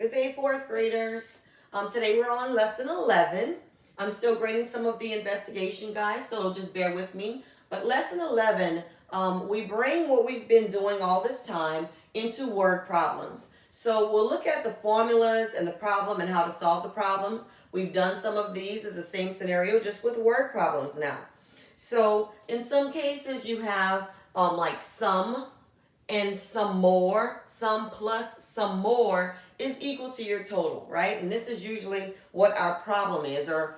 Good day, fourth graders. Today we're on lesson 11. I'm still grading some of the investigation, guys, so just bear with me. But lesson 11, we bring what we've been doing all this time into word problems. So we'll look at the formulas and the problem and how to solve the problems. We've done some of these as the same scenario, just with word problems now. So in some cases you have like some and some more, some plus some more is equal to your total, right? And this is usually what our problem is, or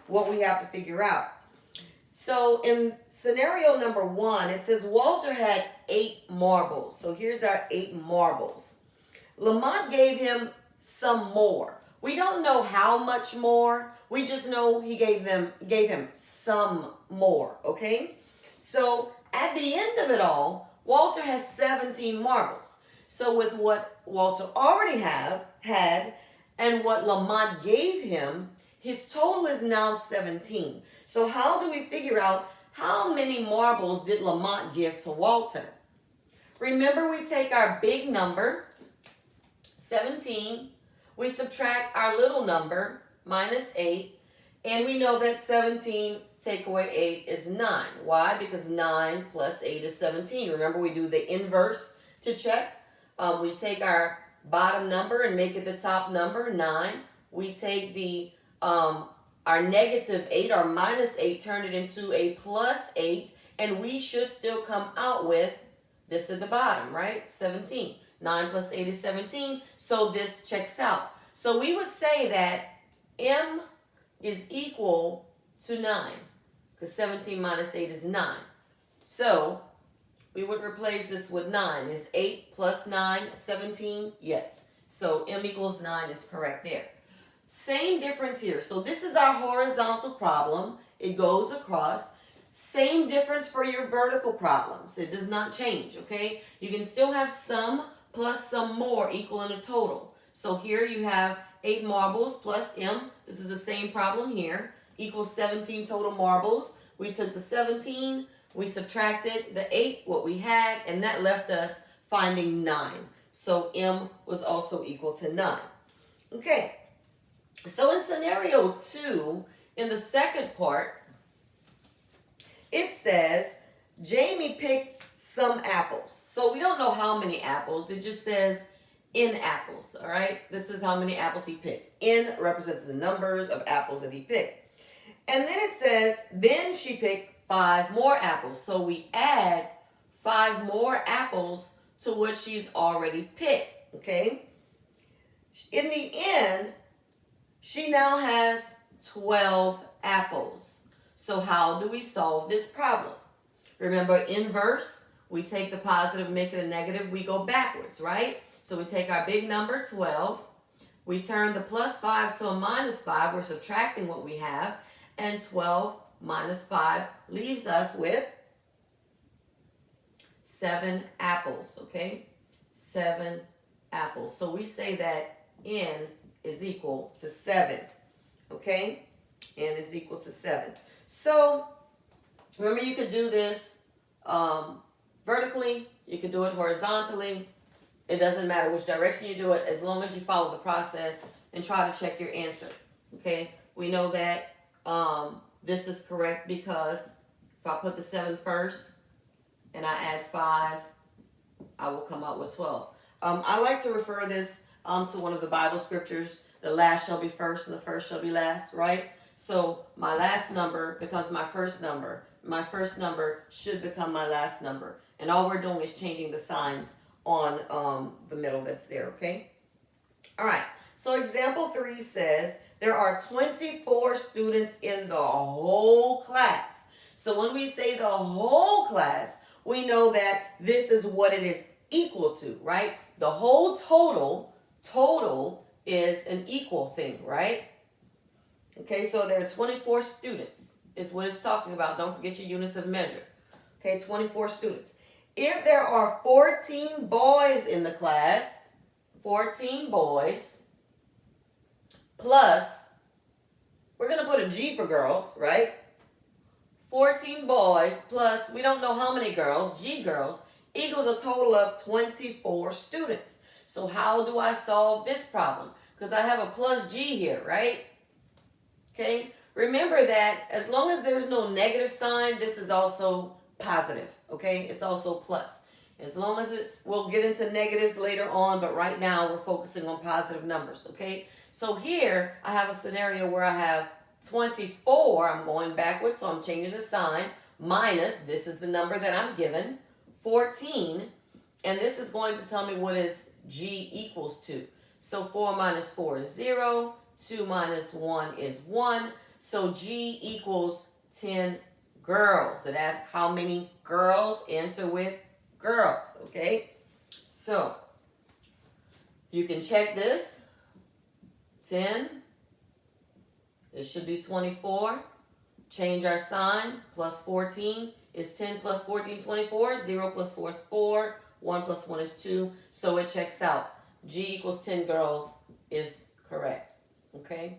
what we have to figure out. So in scenario number 1, it says Walter had 8 marbles. So here's our 8 marbles. Lamont gave him some more. We don't know how much more. We just know he gave him some more, okay? So at the end of it all, Walter has 17 marbles. So with what Walter already had and what Lamont gave him, his total is now 17. So how do we figure out how many marbles did Lamont give to Walter? Remember, we take our big number, 17, we subtract our little number, minus 8, and we know that 17 take away 8 is 9. Why? Because 9 plus 8 is 17. Remember, we do the inverse to check. We take our bottom number and make it the top number, 9. We take the our negative 8, our minus 8, turn it into a plus 8, and we should still come out with this at the bottom, right? 17. 9 plus 8 is 17, so this checks out. So we would say that M is equal to 9, because 17 minus 8 is 9. So we would replace this with 9. Is 8 plus 9 17? Yes. So M equals 9 is correct there. Same difference here. So this is our horizontal problem. It goes across. Same difference for your vertical problems. It does not change, okay? You can still have some plus some more equaling a total. So here you have 8 marbles plus M. This is the same problem here. Equals 17 total marbles. We took the 17, we subtracted the 8, what we had, and that left us finding 9. So M was also equal to 9. Okay, so in scenario 2, in the second part, it says Jamie picked some apples. So we don't know how many apples. It just says in apples, all right? This is how many apples he picked. N represents the numbers of apples that he picked. And then it says, then she picked 5 more apples. So we add 5 more apples to what she's already picked, okay? In the end, she now has 12 apples. So how do we solve this problem? Remember, inverse, we take the positive, make it a negative, we go backwards, right? So we take our big number, 12, we turn the plus 5 to a minus 5, we're subtracting what we have, and 12 minus 5 leaves us with 7 apples, okay? 7 apples. So we say that N is equal to 7, okay? N is equal to 7. So remember, you could do this vertically, you could do it horizontally. It doesn't matter which direction you do it, as long as you follow the process and try to check your answer, okay? We know that this is correct because if I put the 7 first and I add 5, I will come out with 12. I like to refer this to one of the Bible scriptures. The last shall be first and the first shall be last, right? So my last number becomes my first number. My first number should become my last number. And all we're doing is changing the signs on the middle that's there, okay? All right, so example 3 says there are 24 students in the whole class. So when we say the whole class, we know that this is what it is equal to, right? The whole total is an equal thing, right? Okay, so there are 24 students is what it's talking about. Don't forget your units of measure. Okay, 24 students. If there are 14 boys in the class, 14 boys, plus, we're going to put a G for girls, right? 14 boys plus, we don't know how many girls, G girls, equals a total of 24 students. So how do I solve this problem? Because I have a plus G here, right? Okay, remember that as long as there's no negative sign, this is also positive, okay? It's also plus. As long as we'll get into negatives later on, but right now we're focusing on positive numbers, okay? So here I have a scenario where I have 24, I'm going backwards, so I'm changing the sign, minus, this is the number that I'm given, 14, and this is going to tell me what is G equals to. So 4 minus 4 is 0, 2 minus 1 is 1, so G equals 10 girls. It asks how many girls, answer with girls, okay? So, you can check this, 10, this should be 24, change our sign, plus 14 is 10 plus 14, 24, 0 plus 4 is 4, 1 plus 1 is 2, so it checks out. G equals 10 girls is correct, okay?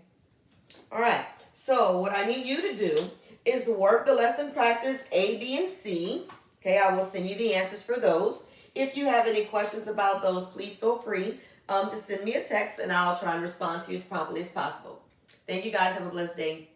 All right, so what I need you to do is work the lesson practice A, B, and C. Okay, I will send you the answers for those. If you have any questions about those, please feel free to send me a text and I'll try and respond to you as promptly as possible. Thank you guys. Have a blessed day.